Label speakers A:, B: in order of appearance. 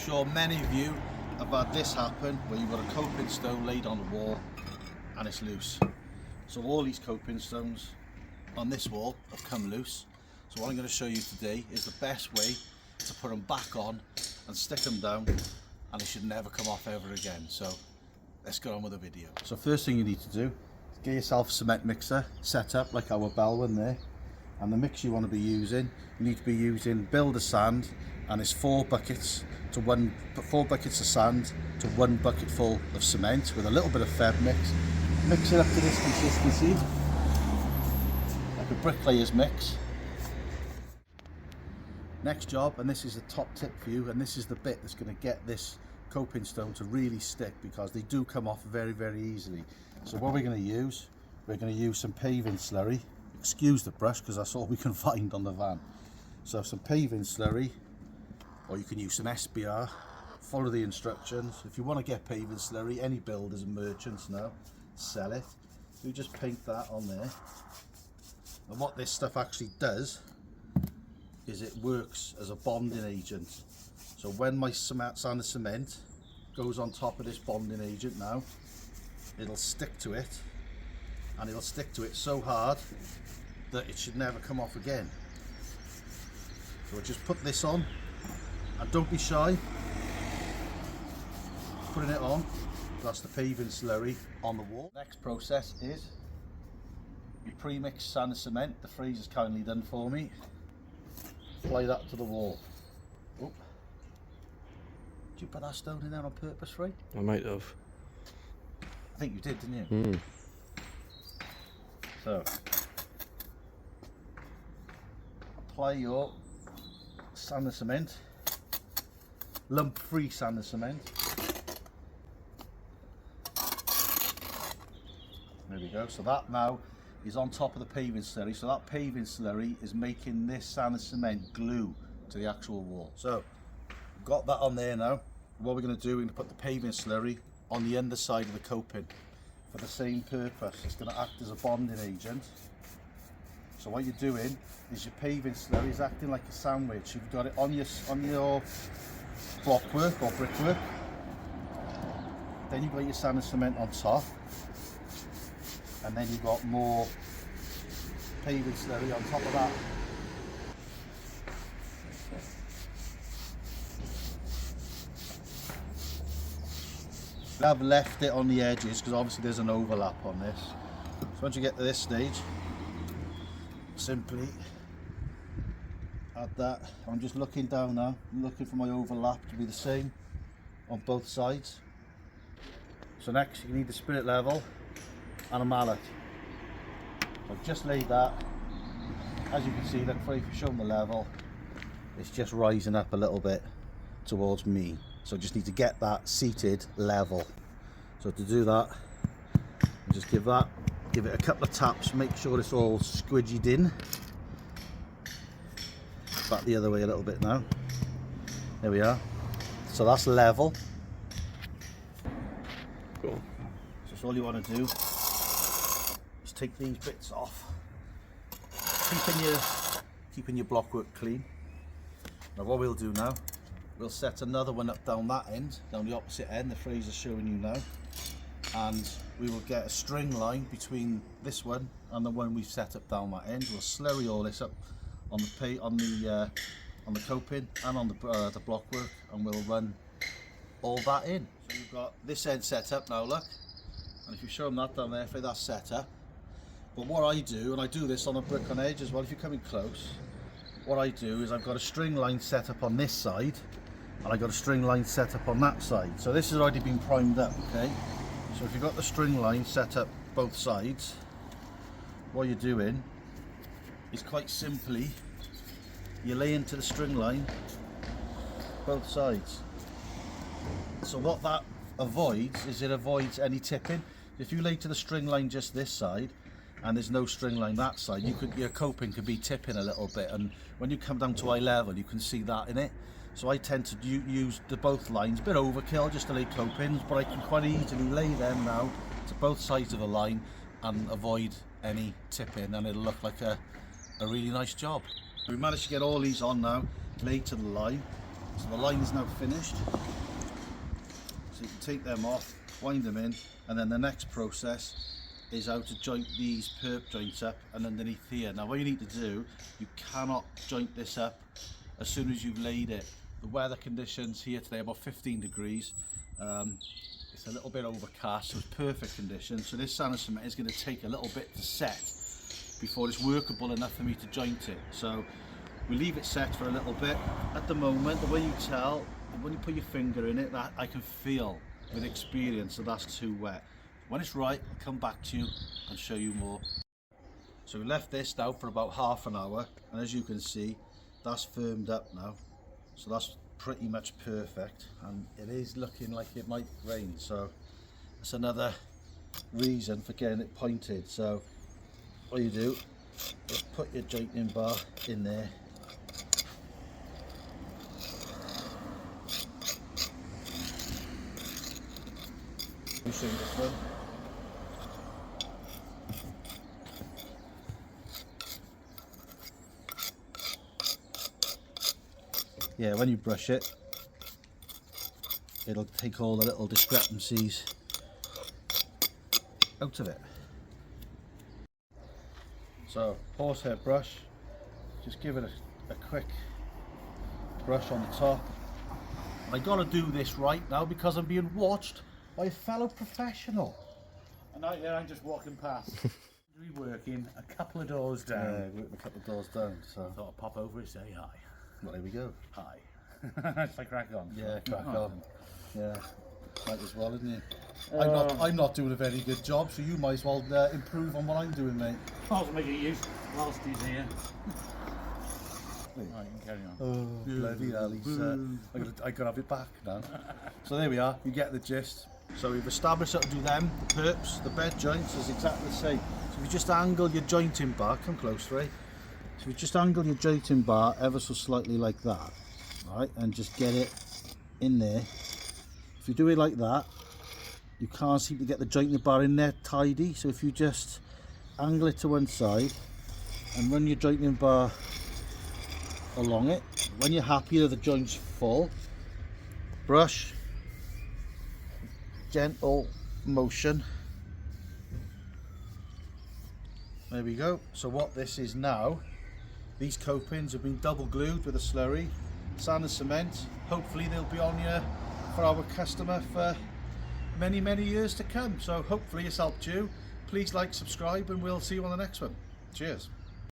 A: sure many of you have had this happen where you've got a coping stone laid on the wall and it's loose. So all these coping stones on this wall have come loose. So what I'm going to show you today is the best way to put them back on and stick them down, and they should never come off ever again. So let's get on with the video. So first thing you need to do is get yourself a cement mixer set up like our bell one there, and the mix you want to be using, you need to be using builder sand, and it's 4 buckets of sand to 1 bucket full of cement with a little bit of feb mix. Mix it up to this consistency, like a bricklayer's mix. Next job, and this is a top tip for you, and this is the bit that's going to get this coping stone to really stick, because they do come off very, very easily. So what we're going to use some paving slurry. Excuse the brush because that's all we can find on the van. So some paving slurry, or you can use some SBR. Follow the instructions. If you want to get paving slurry, any builders and merchants now sell it. You just paint that on there, and what this stuff actually does is it works as a bonding agent. So when my sand and cement goes on top of this bonding agent now, it'll stick to it, and it'll stick to it so hard that it should never come off again. So just put this on, and don't be shy putting it on. That's the paving slurry on the wall. Next process is your pre-mixed sand and cement. The freezer's kindly done for me. Apply that to the wall. Oh. Did you put that stone in there on purpose, Ray?
B: I might have.
A: I think you did, didn't you? So, apply your sand and cement, lump-free sand and cement. There we go. So that now is on top of the paving slurry. So that paving slurry is making this sand and cement glue to the actual wall. So we've got that on there now. What we're going to do, we're going to put the paving slurry on the underside of the coping for the same purpose. It's going to act as a bonding agent. So what you're doing is your paving slurry is acting like a sandwich. You've got it on your blockwork or brickwork. Then you've got your sand and cement on top. And then you've got more paving slurry on top of that. I've left it on the edges because obviously there's an overlap on this. So once you get to this stage, simply add that. I'm just looking down now. I'm looking for my overlap to be the same on both sides. So next you need the spirit level and a mallet. So I've just laid that. As you can see, look, if you show them the level, it's just rising up a little bit towards me. So I just need to get that seated level. So to do that, just give it a couple of taps, make sure it's all squidged in. Back the other way a little bit now. There we are. So that's level.
B: Cool.
A: So that's all you want to do. Take these bits off, keeping your blockwork clean. Now what we'll do now, we'll set another one up down that end, down the opposite end, the freezer's showing you now, and we will get a string line between this one and the one we've set up down that end. We'll slurry all this up on the coping and on the blockwork, and we'll run all that in. So you've got this end set up now, look, and if you show them that down there, that's set up. But what I do, and I do this on a brick on edge as well, if you're coming close, what I do is I've got a string line set up on this side, and I've got a string line set up on that side. So this has already been primed up, okay? So if you've got the string line set up both sides, what you're doing is quite simply, you lay into the string line both sides. So what that avoids is it avoids any tipping. If you lay to the string line just this side, and there's no string line that side, your coping could be tipping a little bit, and when you come down to eye level you can see that in it. So I tend to use both lines, a bit overkill just to lay copings, but I can quite easily lay them now to both sides of the line and avoid any tipping, and it'll look like a really nice job. We managed to get all these on now, laid to the line. So the line is now finished. So you can take them off, wind them in, and then the next process is how to joint these perp joints up and underneath here. Now what you need to do, you cannot joint this up as soon as you've laid it. The weather conditions here today, about 15 degrees. It's a little bit overcast, so it's perfect condition. So this sand and cement is going to take a little bit to set before it's workable enough for me to joint it. So we leave it set for a little bit. At the moment, the way you tell, when you put your finger in it, that I can feel with experience that that's too wet. When it's right, I'll come back to you and show you more. So we left this now for about half an hour, and as you can see, that's firmed up now. So that's pretty much perfect, and it is looking like it might rain, so that's another reason for getting it pointed. So what you do is put your jointing bar in there, using this one. Yeah, when you brush it, it'll take all the little discrepancies out of it. So, horsehair brush, just give it a quick brush on the top. I gotta do this right now because I'm being watched by a fellow professional.
B: And out there I'm just walking past. Working a couple of doors down.
A: Yeah, working a couple of doors down, so.
B: I thought I'd pop over and say hi.
A: Well, here we go.
B: Hi. It's like crack on.
A: Yeah, crack on. Yeah, might as well, isn't it? I'm not doing a very good job, so you might as well improve on what I'm doing, mate.
B: I'll make it use whilst he's here. Right, you can carry on.
A: Oh, bloody hell, I gotta have it back now. So there we are, you get the gist. So we've established how to do them, the perps, the bed joints is exactly the same. So if you just angle your jointing bar, come close, Ray. So if you just angle your jointing bar ever so slightly like that, right, and just get it in there. If you do it like that, you can't seem to get the jointing bar in there tidy. So if you just angle it to one side and run your jointing bar along it, when you're happy that the joint's full, brush, gentle motion. There we go. So what this is now, these copings have been double glued with a slurry, sand and cement. Hopefully they'll be on here for our customer for many, many years to come. So hopefully it's helped you. Please like, subscribe, and we'll see you on the next one. Cheers.